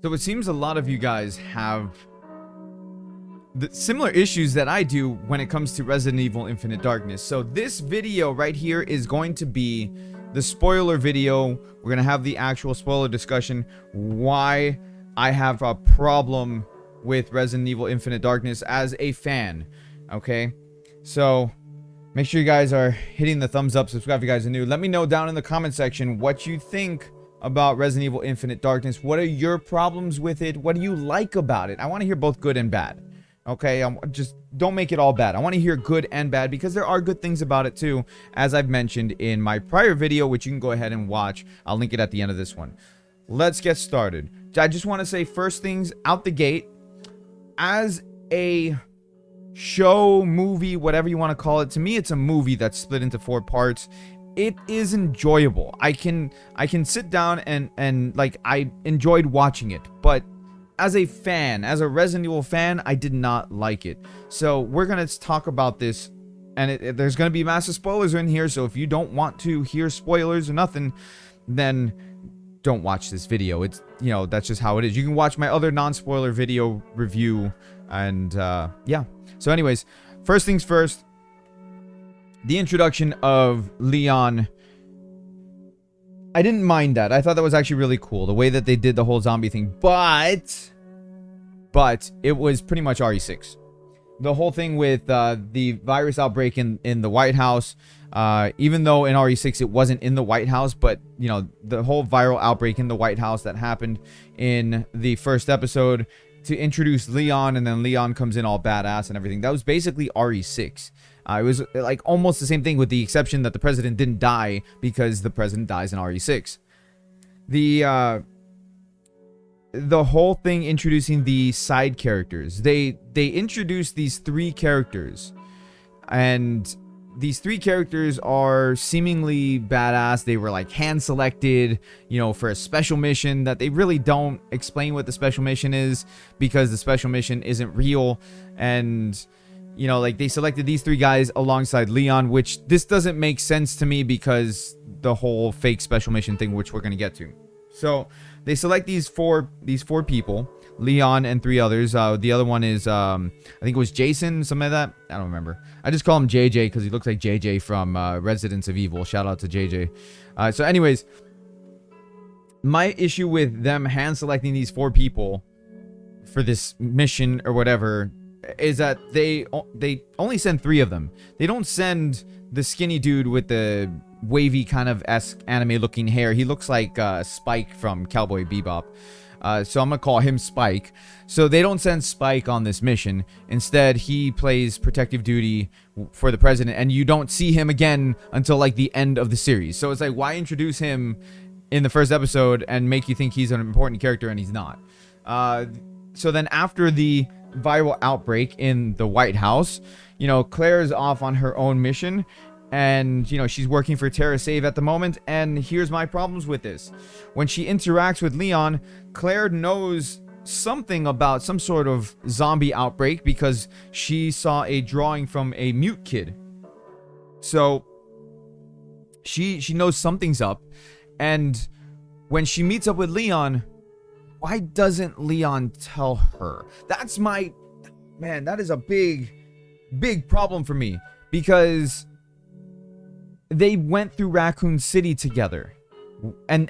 So it seems a lot of you guys have the similar issues that I do when it comes to Resident Evil Infinite Darkness. So this video right here is going to be the spoiler video. We're going to have the actual spoiler discussion, why I have a problem with Resident Evil Infinite Darkness as a fan. Okay, so make sure you guys are hitting the thumbs up, subscribe if you guys are new. Let me know down in the comment section what you think about Resident Evil Infinite Darkness. What are your problems with it? What do you like about it? I want to hear both good and bad. Okay, just don't make it all bad. I want to hear good and bad because there are good things about it too, as I've mentioned in my prior video, which you can go ahead and watch. I'll link it at the end of this one. Let's get started. I just want to say first things out the gate, as a show, movie, whatever you want to call it, to me it's a movie that's split into 4 parts. It is enjoyable. I can sit down and like, I enjoyed watching it, but as a fan, as a Resident Evil fan, I did not like it. So we're gonna talk about this, and there's gonna be massive spoilers in here. So if you don't want to hear spoilers or nothing, then don't watch this video. It's, you know, that's just how it is. You can watch my other non-spoiler video review, and yeah. So anyways, first things first, the introduction of Leon. I didn't mind that. I thought that was actually really cool, the way that they did the whole zombie thing. But it was pretty much RE6. The whole thing with the virus outbreak in the White House, even though in RE6 it wasn't in the White House, but, you know, the whole viral outbreak in the White House that happened in the first episode to introduce Leon, and then Leon comes in all badass and everything. That was basically RE6. It was like almost the same thing, with the exception that the president didn't die, because the president dies in RE6. The whole thing introducing the side characters. They introduced these 3 characters, and these 3 characters are seemingly badass. They were like hand selected, you know, for a special mission that they really don't explain what the special mission is, because the special mission isn't real. And you know, like, they selected these 3 guys alongside Leon, which this doesn't make sense to me because the whole fake special mission thing, which we're going to get to. So they select these four people, Leon and 3 others. The other one is, I think it was Jason, something like that. I don't remember. I just call him JJ because he looks like JJ from Residence of Evil. Shout out to JJ. So anyways, my issue with them hand selecting these 4 people for this mission or whatever is that they only send 3 of them. They don't send the skinny dude with the wavy kind of anime looking hair. He looks like Spike from Cowboy Bebop. So I'm gonna call him Spike. So they don't send Spike on this mission. Instead, he plays protective duty for the president, and you don't see him again until like the end of the series. So it's like, why introduce him in the first episode and make you think he's an important character and he's not? So then after the viral outbreak in the White House, you know, Claire is off on her own mission, and, you know, she's working for TerraSave at the moment. And here's my problems with this. When she interacts with Leon, Claire knows something about some sort of zombie outbreak because she saw a drawing from a mute kid. So she knows something's up. And when she meets up with Leon, why doesn't Leon tell her? That's my... Man, that is a big problem for me. Because they went through Raccoon City together. And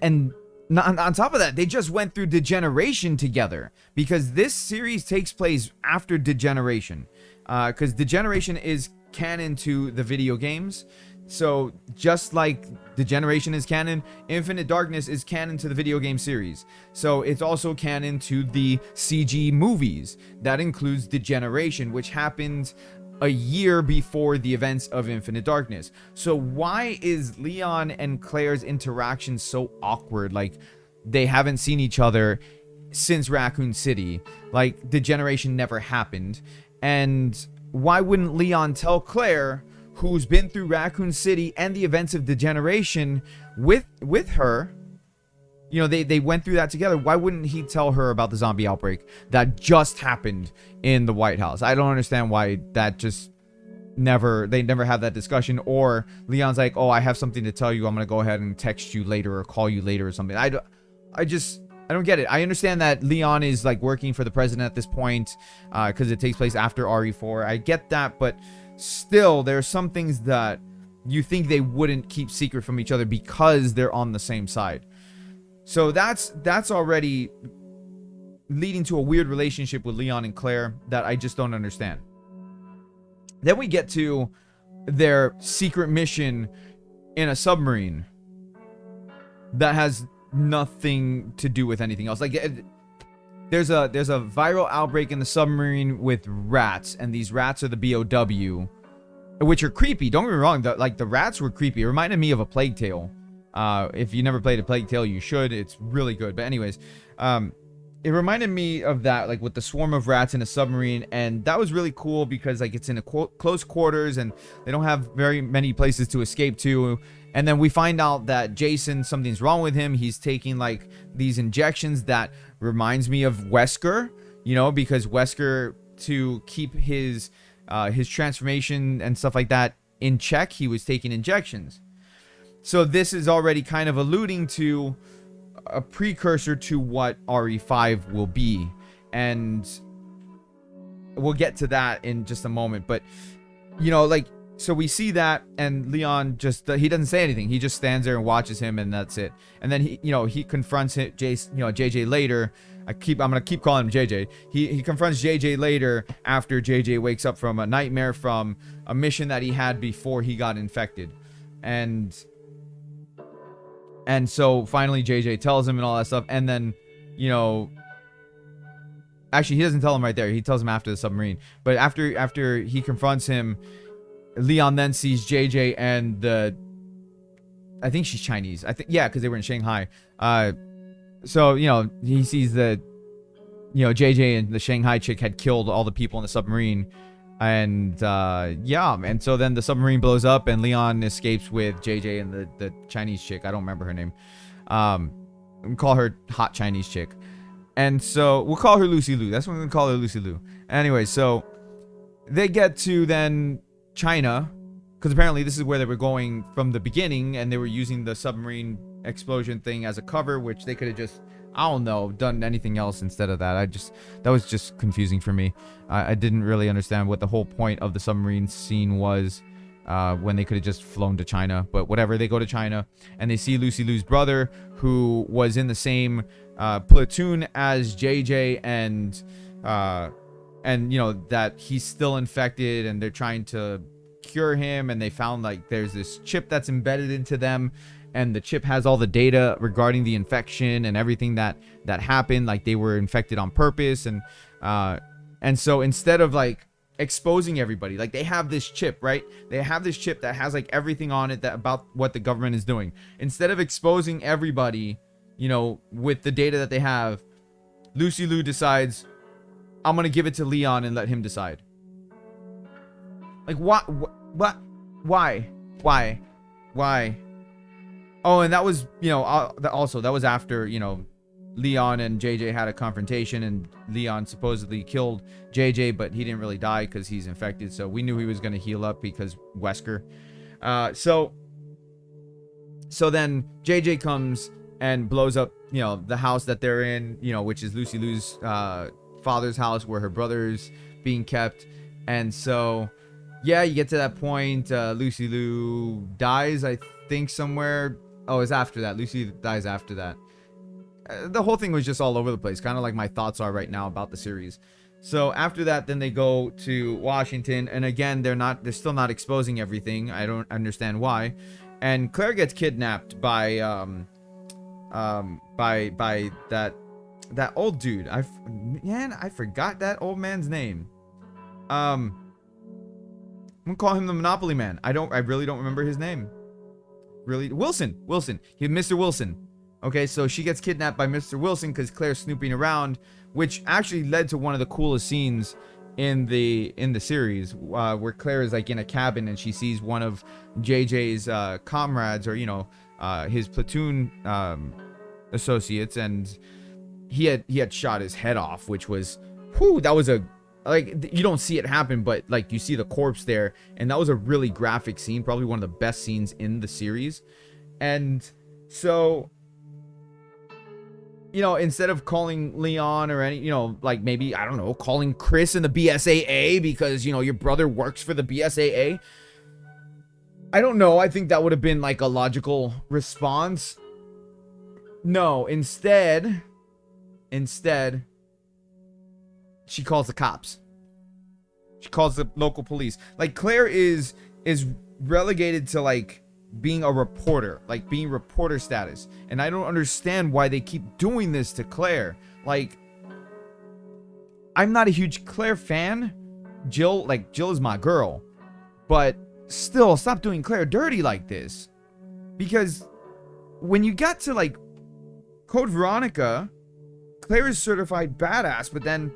on top of that, they just went through Degeneration together. Because this series takes place after Degeneration. Because Degeneration is canon to the video games. So, just like Degeneration is canon, Infinite Darkness is canon to the video game series. So, it's also canon to the CG movies. That includes Degeneration, which happened a year before the events of Infinite Darkness. So, why is Leon and Claire's interaction so awkward? Like, they haven't seen each other since Raccoon City. Like, Degeneration never happened. And why wouldn't Leon tell Claire, who's been through Raccoon City and the events of Degeneration with her? You know, they went through that together. Why wouldn't he tell her about the zombie outbreak that just happened in the White House? I don't understand why that just they never have that discussion. Or Leon's like, oh, I have something to tell you. I'm going to go ahead and text you later or call you later or something. I don't get it. I understand that Leon is like working for the president at this point, because it takes place after RE4. I get that, but still, there are some things that you think they wouldn't keep secret from each other because they're on the same side. So that's already leading to a weird relationship with Leon and Claire that I just don't understand. Then we get to their secret mission in a submarine that has nothing to do with anything else. Like, there's a viral outbreak in the submarine with rats, and these rats are the BOW, which are creepy. Don't get me wrong, the rats were creepy. It reminded me of a Plague Tale. If you never played a Plague Tale, you should. It's really good. But anyways, it reminded me of that, like with the swarm of rats in a submarine, and that was really cool because like it's in a close quarters and they don't have very many places to escape to. And then we find out that Jason, something's wrong with him. He's taking like these injections that reminds me of Wesker, you know, because Wesker, to keep his transformation and stuff like that in check, he was taking injections. So this is already kind of alluding to a precursor to what RE5 will be, and we'll get to that in just a moment. But you know, like, so we see that, and Leon just he doesn't say anything. He just stands there and watches him, and that's it. And then he confronts JJ later. I'm gonna keep calling him JJ. He confronts JJ later after JJ wakes up from a nightmare from a mission that he had before he got infected, and so finally JJ tells him and all that stuff. And then, you know, actually he doesn't tell him right there. He tells him after the submarine. But after he confronts him, Leon then sees JJ and I think she's Chinese. Yeah, because they were in Shanghai. So, you know, he sees that, you know, JJ and the Shanghai chick had killed all the people in the submarine. And yeah, and so then the submarine blows up and Leon escapes with JJ and the Chinese chick. I don't remember her name. We'll call her hot Chinese chick. And so we'll call her Lucy Liu. That's what we're gonna call her, Lucy Liu. Anyway, so they get to then China, because apparently this is where they were going from the beginning, and they were using the submarine explosion thing as a cover, which they could have just, I don't know, done anything else instead of that. That was just confusing for me. I didn't really understand what the whole point of the submarine scene was, when they could have just flown to China. But whatever, they go to China and they see Lucy Liu's brother, who was in the same platoon as JJ, and you know that he's still infected, and they're trying to cure him. And they found like there's this chip that's embedded into them, and the chip has all the data regarding the infection and everything that happened. Like they were infected on purpose, and so instead of like exposing everybody, like they have this chip, right? They have this chip that has like everything on it that about what the government is doing. Instead of exposing everybody, you know, with the data that they have, Lucy Liu decides, I'm gonna give it to Leon and let him decide. Like what? Why? Oh, and that was, you know, also that was after, you know, Leon and JJ had a confrontation, and Leon supposedly killed JJ, but he didn't really die because he's infected. So we knew he was going to heal up because Wesker. So then JJ comes and blows up, you know, the house that they're in, you know, which is Lucy Liu's father's house where her brother's being kept. And so, yeah, you get to that point. Lucy Liu dies, I think, somewhere. Oh, it's after that. Lucy dies after that. The whole thing was just all over the place, kind of like my thoughts are right now about the series. So after that, then they go to Washington, and again, they're still not exposing everything. I don't understand why. And Claire gets kidnapped by that old dude. I forgot that old man's name. I'm gonna call him the Monopoly Man. I really don't remember his name. Really, Wilson. He's Mr. Wilson. Okay, so she gets kidnapped by Mr. Wilson because Claire's snooping around, which actually led to one of the coolest scenes in the series, where Claire is like in a cabin and she sees one of JJ's comrades, or you know, his platoon associates, and he had shot his head off, which was, whew, that was like, you don't see it happen, but like you see the corpse there, and that was a really graphic scene, probably one of the best scenes in the series. And so you know, instead of calling Leon or any, you know, like maybe, I don't know, calling Chris in the BSAA because, you know, your brother works for the BSAA. I don't know. I think that would have been like a logical response. No, instead, she calls the cops. She calls the local police. Like, Claire is relegated to like being a reporter, like being reporter status. And I don't understand why they keep doing this to Claire. Like, I'm not a huge Claire fan. Jill is my girl. But still, stop doing Claire dirty like this. Because when you got to like Code Veronica, Claire is certified badass, but then,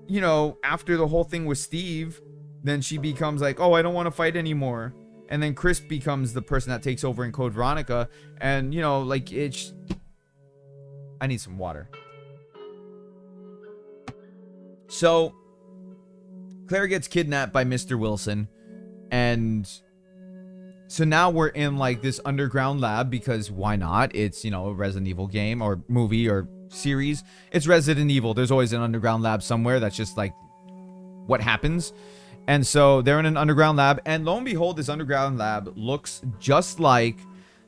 you know, after the whole thing with Steve, then she becomes like, oh, I don't want to fight anymore. And then Chris becomes the person that takes over in Code Veronica. And, you know, like, it's... I need some water. So, Claire gets kidnapped by Mr. Wilson. And so now we're in, like, this underground lab because why not? It's, you know, a Resident Evil game or movie or series. It's Resident Evil. There's always an underground lab somewhere. That's just, like, what happens. And so they're in an underground lab, and lo and behold, this underground lab looks just like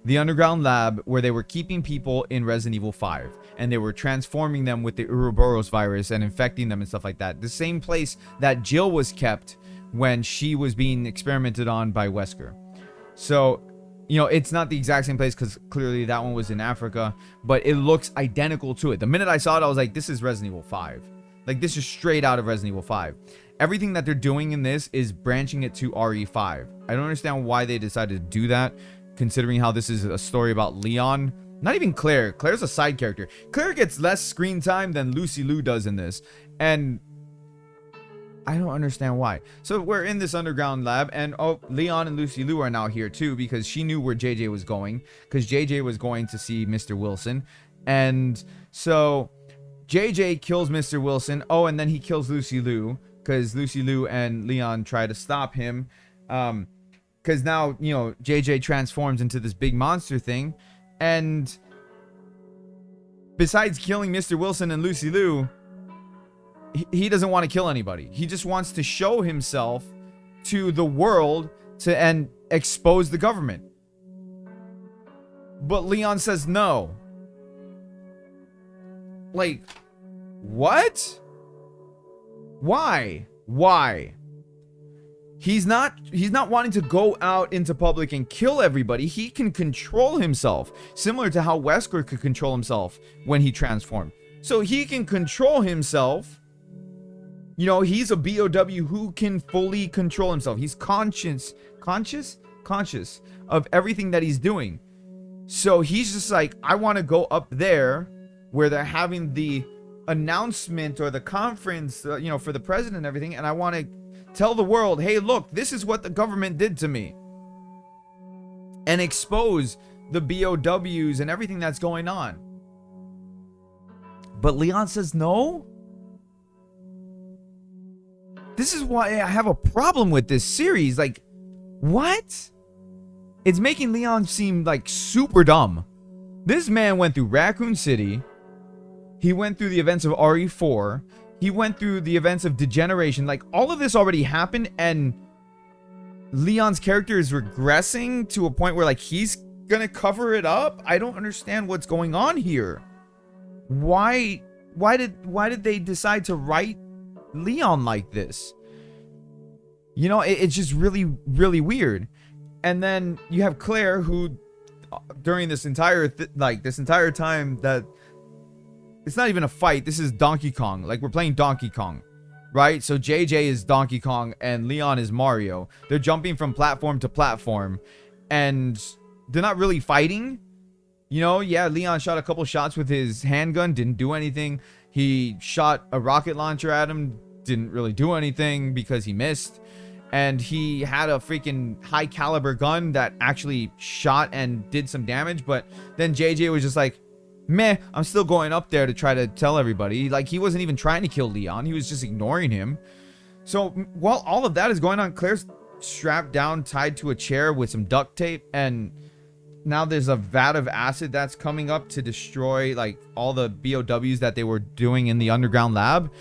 the underground lab where they were keeping people in Resident Evil 5, and they were transforming them with the Ouroboros virus and infecting them and stuff like that. The same place that Jill was kept when she was being experimented on by Wesker. So, you know, it's not the exact same place because clearly that one was in Africa, but it looks identical to it. The minute I saw it, I was like, this is Resident Evil 5. Like, this is straight out of Resident Evil 5. Everything that they're doing in this is branching it to RE5. I don't understand why they decided to do that, considering how this is a story about Leon. Not even Claire. Claire's a side character. Claire gets less screen time than Lucy Liu does in this. And I don't understand why. So we're in this underground lab, and oh, Leon and Lucy Liu are now here too, because she knew where JJ was going, because JJ was going to see Mr. Wilson. And so JJ kills Mr. Wilson. Oh, and then he kills Lucy Liu, because Lucy Liu and Leon try to stop him. Because now, you know, JJ transforms into this big monster thing. And besides killing Mr. Wilson and Lucy Liu, he doesn't want to kill anybody. He just wants to show himself to the world and expose the government. But Leon says no. Like, what? Why? He's not wanting to go out into public and kill everybody. He can control himself, similar to how Wesker could control himself when he transformed. So he can control himself. You know, he's a BOW who can fully control himself. He's conscious of everything that he's doing. So he's just like, I want to go up there where they're having the announcement or the conference, you know, for the president and everything, and I want to tell the world, hey, look, this is what the government did to me, and expose the BOWs and everything that's going on. But Leon says no. This is why I have a problem with this series. Like, what? It's making Leon seem like super dumb. This man went through Raccoon City. He went through the events of RE4. He went through the events of Degeneration. Like, all of this already happened, and Leon's character is regressing to a point where, like, he's gonna cover it up? I don't understand what's going on here. Why did they decide to write Leon like this? You know, it's just really, really weird. And then you have Claire, who during this entire time that it's not even a fight, this is Donkey Kong. Like, we're playing Donkey Kong, right? So JJ is Donkey Kong and Leon is Mario. They're jumping from platform to platform, and they're not really fighting. You know, yeah, Leon shot a couple shots with his handgun, didn't do anything. He shot a rocket launcher at him, didn't really do anything because he missed. And he had a freaking high caliber gun that actually shot and did some damage. But then JJ was just like, meh, I'm still going up there to try to tell everybody. Like, he wasn't even trying to kill Leon. He was just ignoring him. So while all of that is going on, Claire's strapped down, tied to a chair with some duct tape. And now there's a vat of acid that's coming up to destroy like all the BOWs that they were doing in the underground lab.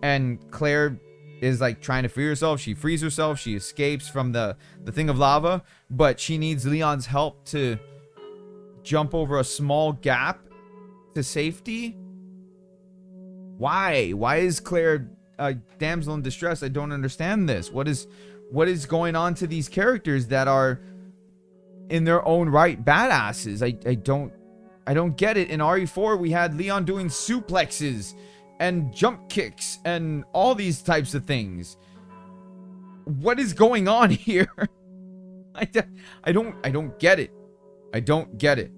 And Claire is like trying to free herself. She frees herself. She escapes from the thing of lava, but she needs Leon's help to jump over a small gap to safety. Why is Claire a damsel in distress? I don't understand this. What is going on to these characters that are in their own right badasses? I don't get it. In RE4 we had Leon doing suplexes and jump kicks and all these types of things. What is going on here? I don't get it. I don't get it.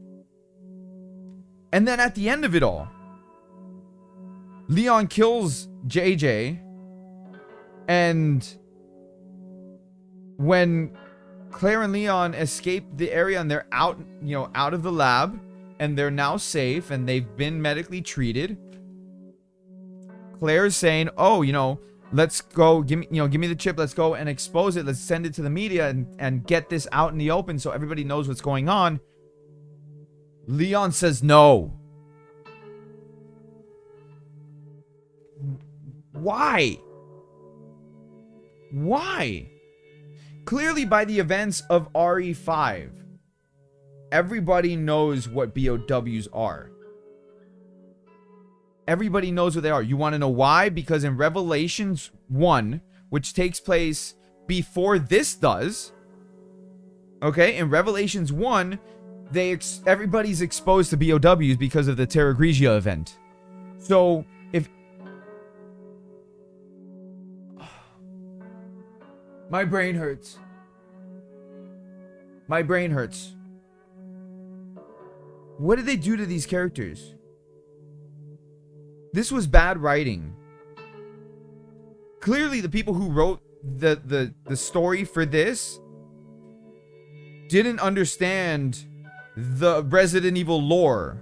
And then at the end of it all, Leon kills JJ, and when Claire and Leon escape the area and they're out, out of the lab, and they're now safe and they've been medically treated, Claire's saying, "Oh, let's go. Give me the chip. Let's go and expose it. Let's send it to the media and get this out in the open so everybody knows what's going on." Leon says no. Why? Clearly, by the events of RE5, everybody knows what BOWs are. Everybody knows what they are. You want to know why? Because in Revelations 1, which takes place before this does, okay, in Revelations 1, everybody's exposed to BOWs because of the Terra Grigia event. So, if... My brain hurts. My brain hurts. What did they do to these characters? This was bad writing. Clearly, the people who wrote the story for this didn't understand the Resident Evil lore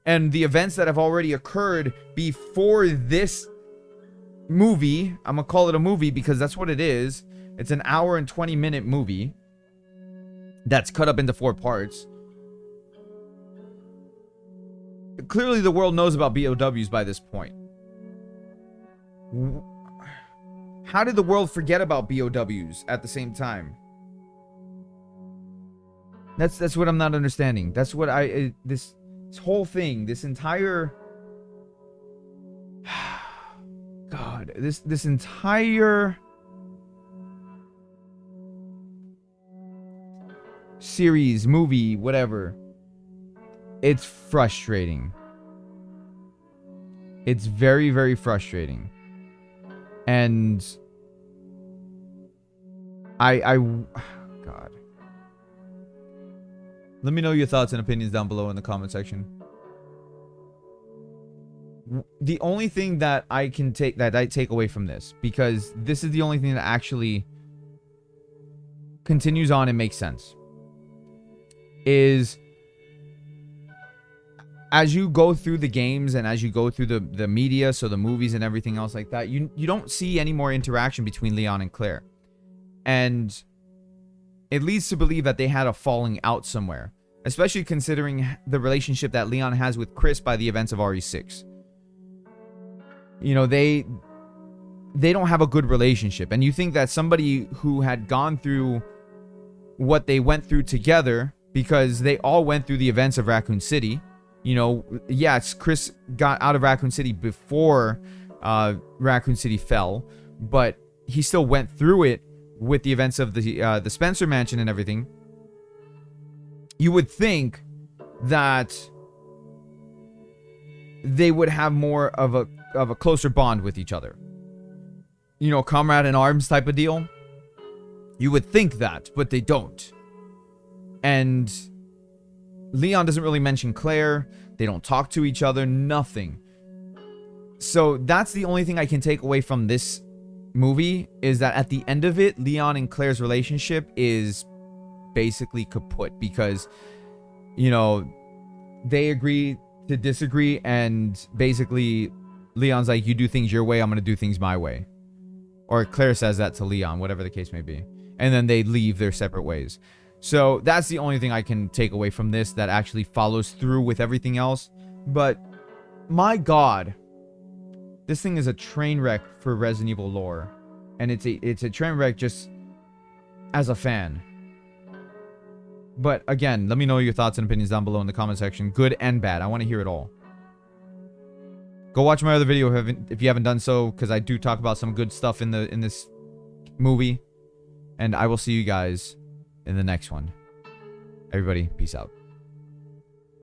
and the events that have already occurred before this movie. I'm gonna call it a movie because that's what it is. It's an hour and 20-minute movie that's cut up into 4 parts. Clearly, the world knows about BOWs by this point. How did the world forget about BOWs at the same time? That's what I'm not understanding. That's what this whole thing, this entire... God, this entire... series, movie, whatever. It's frustrating. It's very, very frustrating. And God. Let me know your thoughts and opinions down below in the comment section. The only thing that I take away from this, because this is the only thing that actually continues on and makes sense, is as you go through the games and as you go through the media, so the movies and everything else like that, you don't see any more interaction between Leon and Claire. And it leads to believe that they had a falling out somewhere, especially considering the relationship that Leon has with Chris by the events of RE6. They don't have a good relationship. And you think that somebody who had gone through what they went through together, because they all went through the events of Raccoon City. Yes, Chris got out of Raccoon City before Raccoon City fell, but he still went through it with the events of the Spencer Mansion and everything. You would think that they would have more of a closer bond with each other. Comrade in arms type of deal. You would think that, but they don't. And Leon doesn't really mention Claire. They don't talk to each other. Nothing. So that's the only thing I can take away from this movie, is that at the end of it, Leon and Claire's relationship is basically kaput. Because, they agree to disagree. And basically, Leon's like, you do things your way, I'm going to do things my way. Or Claire says that to Leon, whatever the case may be. And then they leave their separate ways. So that's the only thing I can take away from this that actually follows through with everything else. But my God, this thing is a train wreck for Resident Evil lore, and it's a train wreck just as a fan. But again, let me know your thoughts and opinions down below in the comment section, good and bad. I want to hear it all. Go watch my other video if you haven't done so, because I do talk about some good stuff in this movie. And I will see you guys in the next one. Everybody, peace out.